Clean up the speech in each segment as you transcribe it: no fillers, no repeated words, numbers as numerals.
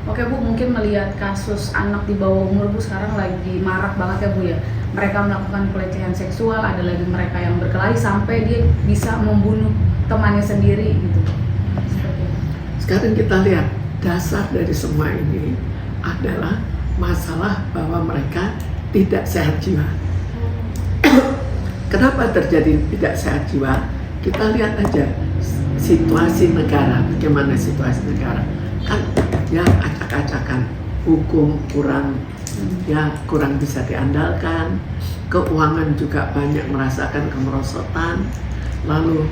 Oke Bu, mungkin melihat kasus anak di bawah umur Bu sekarang lagi marak banget ya Bu ya. Mereka melakukan pelecehan seksual, ada lagi mereka yang berkelahi sampai dia bisa membunuh temannya sendiri gitu. Seperti itu. Sekarang kita lihat dasar dari semua ini adalah masalah bahwa mereka tidak sehat jiwa. Kenapa terjadi tidak sehat jiwa? Kita lihat aja situasi negara, bagaimana situasi negara. Kan ya acak-acakan, hukum kurang bisa diandalkan, keuangan juga banyak merasakan kemerosotan, lalu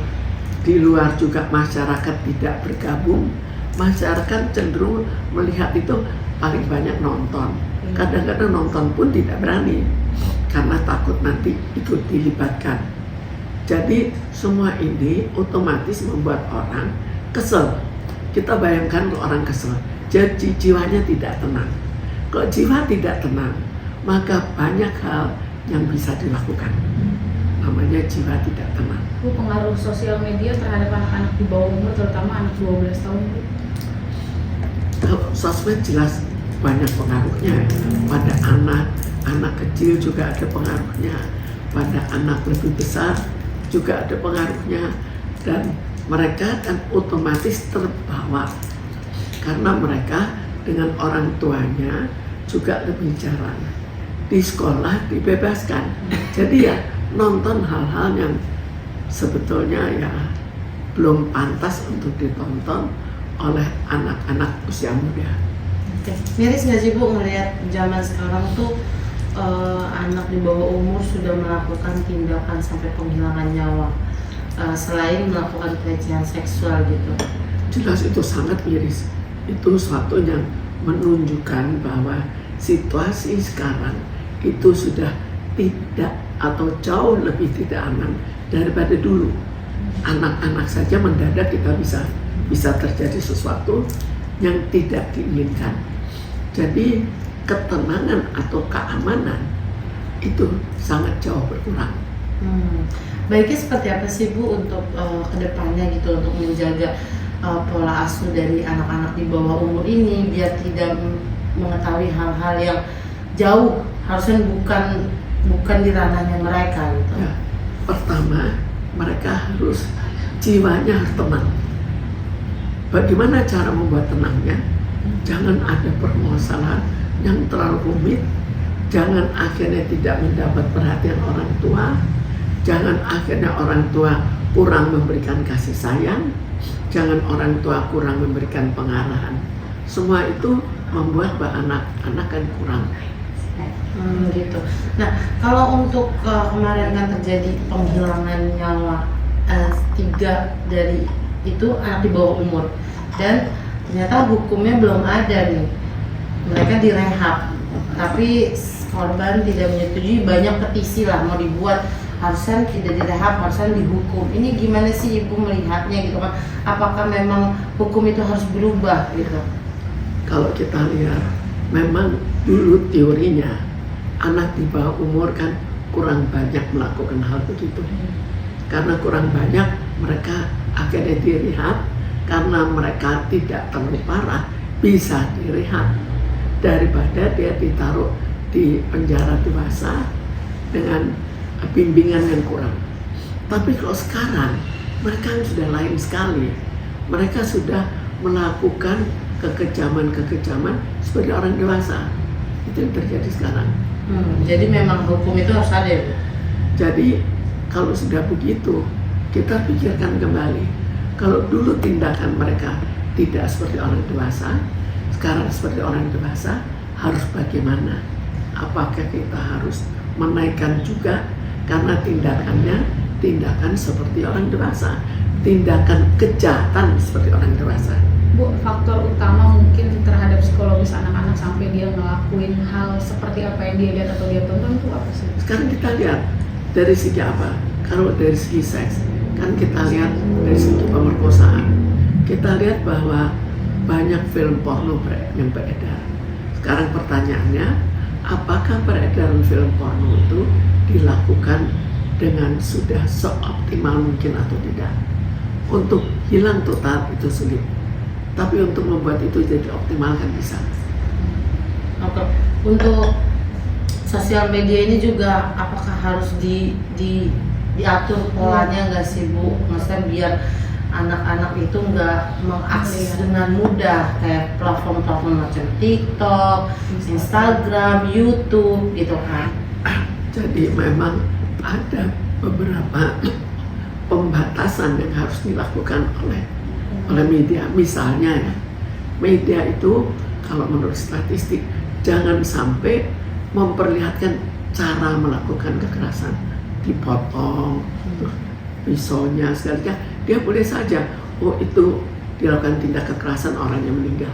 di luar juga masyarakat tidak bergabung, masyarakat cenderung melihat itu paling banyak nonton, kadang-kadang nonton pun tidak berani karena takut nanti ikut dilibatkan. Jadi semua ini otomatis membuat orang kesel. Kita bayangkan orang kesel, jadi jiwanya tidak tenang. Kalau jiwa tidak tenang, maka banyak hal yang bisa dilakukan. Namanya jiwa tidak tenang. Bu, pengaruh sosial media terhadap anak-anak di bawah umur, terutama anak 12 tahun Bu? Kalau sosmed jelas banyak pengaruhnya pada anak kecil juga ada pengaruhnya, pada anak lebih besar juga ada pengaruhnya, dan mereka kan otomatis terbawa karena mereka dengan orang tuanya juga lebih jarang di sekolah dibebaskan. Jadi ya nonton hal-hal yang sebetulnya ya belum pantas untuk ditonton oleh anak-anak usia muda. Oke. Miris nggak sih Bu ngelihat zaman sekarang tuh anak di bawah umur sudah melakukan tindakan sampai penghilangan nyawa, selain melakukan pelecehan seksual gitu? Jelas itu sangat miris. Itu suatu yang menunjukkan bahwa situasi sekarang itu sudah tidak atau jauh lebih tidak aman daripada dulu. Anak-anak saja mendadak kita bisa terjadi sesuatu yang tidak diinginkan. Jadi ketenangan atau keamanan itu sangat jauh berkurang. Baiknya seperti apa sih Bu untuk kedepannya gitu, untuk menjaga pola asuh dari anak-anak di bawah umur ini biar tidak mengetahui hal-hal yang jauh, harusnya bukan di ranahnya mereka gitu. Ya, pertama mereka harus jiwanya harus tenang. Bagaimana cara membuat tenangnya? Jangan ada permasalahan yang terlalu rumit, jangan akhirnya tidak mendapat perhatian orang tua, jangan akhirnya orang tua kurang memberikan kasih sayang, jangan orang tua kurang memberikan pengarahan. Semua itu membuat anak-anak kan kurang. Gitu. Nah, kalau untuk kemarin kan terjadi penghilangan nyawa 3 dari itu anak di bawah umur, dan ternyata hukumnya belum ada nih. Mereka direhab, tapi korban tidak menyetujui, banyak petisi lah mau dibuat, harusnya tidak direhab, harusnya dihukum. Ini gimana sih Ibu melihatnya gitu kan? Apakah memang hukum itu harus berubah gitu? Kalau kita lihat, memang dulu teorinya anak di bawah umur kan kurang banyak melakukan hal begitu. Karena kurang banyak, mereka akhirnya direhab. Karena mereka tidak terlalu parah, bisa direhab daripada dia ditaruh di penjara dewasa dengan bimbingan yang kurang. Tapi kalau sekarang mereka sudah lain sekali. Mereka sudah melakukan kekejaman seperti orang dewasa. Itu yang terjadi sekarang. Jadi memang hukum itu harus ada. Jadi kalau sudah begitu, kita pikirkan kembali. Kalau dulu tindakan mereka tidak seperti orang dewasa, sekarang seperti orang dewasa, harus bagaimana? Apakah kita harus menaikkan juga karena tindakan seperti orang dewasa, tindakan kejahatan seperti orang dewasa? Bu, faktor utama mungkin terhadap psikologis anak-anak sampai dia ngelakuin hal seperti apa yang dia lihat atau dia tonton itu apa sih? Sekarang kita lihat dari segi apa? Kalau dari segi seks, kan kita lihat dari segi pemerkosaan. Kita lihat bahwa banyak film porno yang beredar. Sekarang pertanyaannya, apakah peredaran film porno itu dilakukan dengan sudah seoptimal mungkin atau tidak? Untuk hilang total itu sulit. Tapi untuk membuat itu jadi optimal kan bisa. Oke. Untuk sosial media ini juga apakah harus diatur polanya nggak sih Bu? Maksudnya biar anak-anak itu nggak mengakses dengan mudah kayak platform-platform macam TikTok, Instagram, YouTube gitu kan? Jadi memang ada beberapa pembatasan yang harus dilakukan oleh media. Misalnya ya, media itu kalau menurut statistik jangan sampai memperlihatkan cara melakukan kekerasan, dipotong, pisaunya, segalanya. Dia boleh saja, oh itu dilakukan tindak kekerasan orang yang meninggal.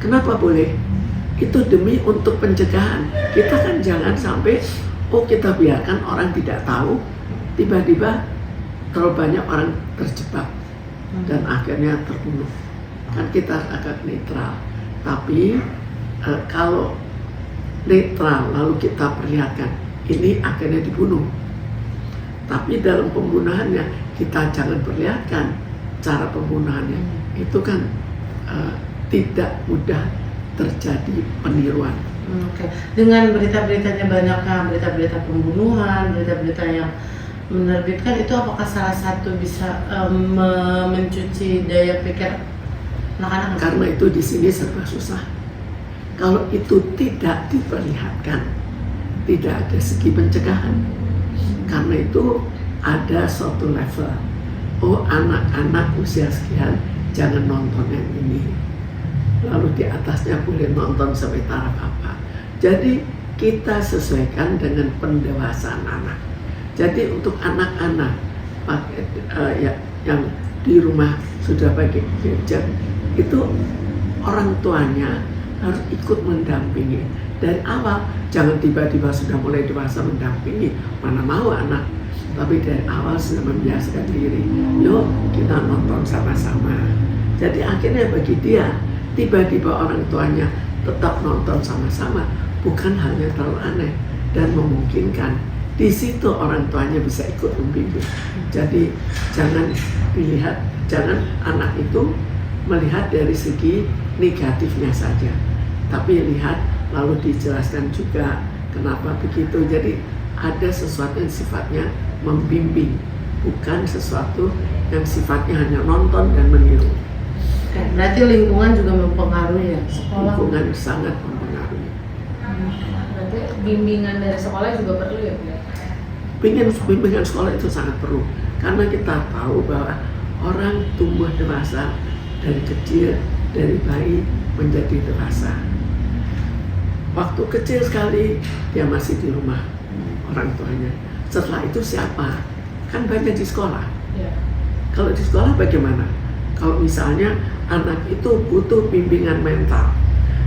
Kenapa boleh? Itu demi untuk pencegahan. Kita kan jangan sampai, oh kita biarkan orang tidak tahu, tiba-tiba terlalu banyak orang terjebak dan akhirnya terbunuh. Kan kita agak netral. Tapi kalau netral lalu kita perlihatkan, ini akhirnya dibunuh. Tapi dalam pembunuhannya kita jangan perlihatkan cara pembunuhannya. Itu kan tidak mudah terjadi peniruan. Oke. Dengan berita-beritanya banyaknya berita-berita pembunuhan, berita-berita yang menerbitkan, itu apakah salah satu bisa mencuci daya pikir anak-anak? Karena itu di sini serba susah. Kalau itu tidak diperlihatkan, tidak ada segi pencegahan. Karena itu ada suatu level. Oh, anak-anak usia sekian jangan nonton yang ini. Lalu di atasnya boleh nonton sampai taraf apa. Jadi kita sesuaikan dengan pendewasaan anak. Jadi untuk anak-anak yang di rumah sudah pakai gadget, itu orang tuanya harus ikut mendampingi dari awal. Jangan tiba-tiba sudah mulai dewasa mendampingi, mana mau anak. Tapi dari awal sudah membiasakan diri, yuk kita nonton sama-sama. Jadi akhirnya bagi dia, tiba-tiba orang tuanya tetap nonton sama-sama, bukan hal yang terlalu aneh dan memungkinkan. Di situ orang tuanya bisa ikut membimbing. Jadi jangan dilihat, jangan anak itu melihat dari segi negatifnya saja, tapi lihat lalu dijelaskan juga kenapa begitu. Jadi ada sesuatu yang sifatnya membimbing, bukan sesuatu yang sifatnya hanya nonton dan meniru. Oke, berarti lingkungan juga mempengaruhi ya? Sekolah. Lingkungan sangat mempengaruhi. Berarti bimbingan dari sekolah juga perlu ya Bu? Bimbingan sekolah itu sangat perlu, karena kita tahu bahwa orang tumbuh dewasa dari kecil, dari bayi menjadi dewasa. Waktu kecil sekali dia masih di rumah orang tuanya. Setelah itu siapa? Kan banyak di sekolah. Ya. Kalau di sekolah bagaimana? Kalau misalnya anak itu butuh bimbingan mental,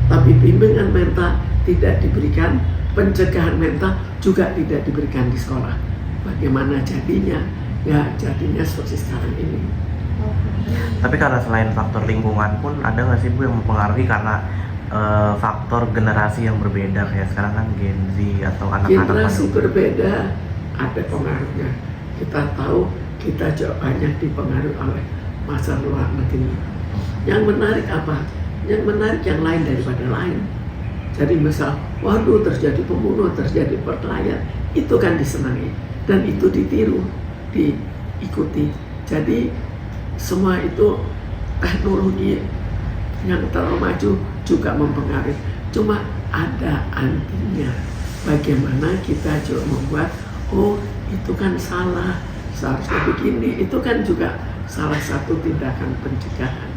tapi bimbingan mental tidak diberikan, pencegahan mental juga tidak diberikan di sekolah. Bagaimana jadinya? Ya jadinya seperti sekarang ini. Tapi karena selain faktor lingkungan pun ada nggak sih Bu yang mempengaruhi karena faktor generasi yang berbeda, kayak sekarang kan Gen Z atau anak-anak Generasi berbeda ada pengaruhnya. Kita tahu kita juga banyak dipengaruhi oleh masa luar negeri. Yang menarik apa? Yang menarik yang lain daripada lain. Jadi misal, waduh terjadi pembunuh, terjadi perkelahian, itu kan disenangi dan itu ditiru, diikuti. Jadi semua itu teknologi yang terlalu maju juga mempengaruhi. Cuma ada antinya. Bagaimana kita juga membuat, oh itu kan salah, seharusnya begini. Itu kan juga salah satu tindakan pencegahan.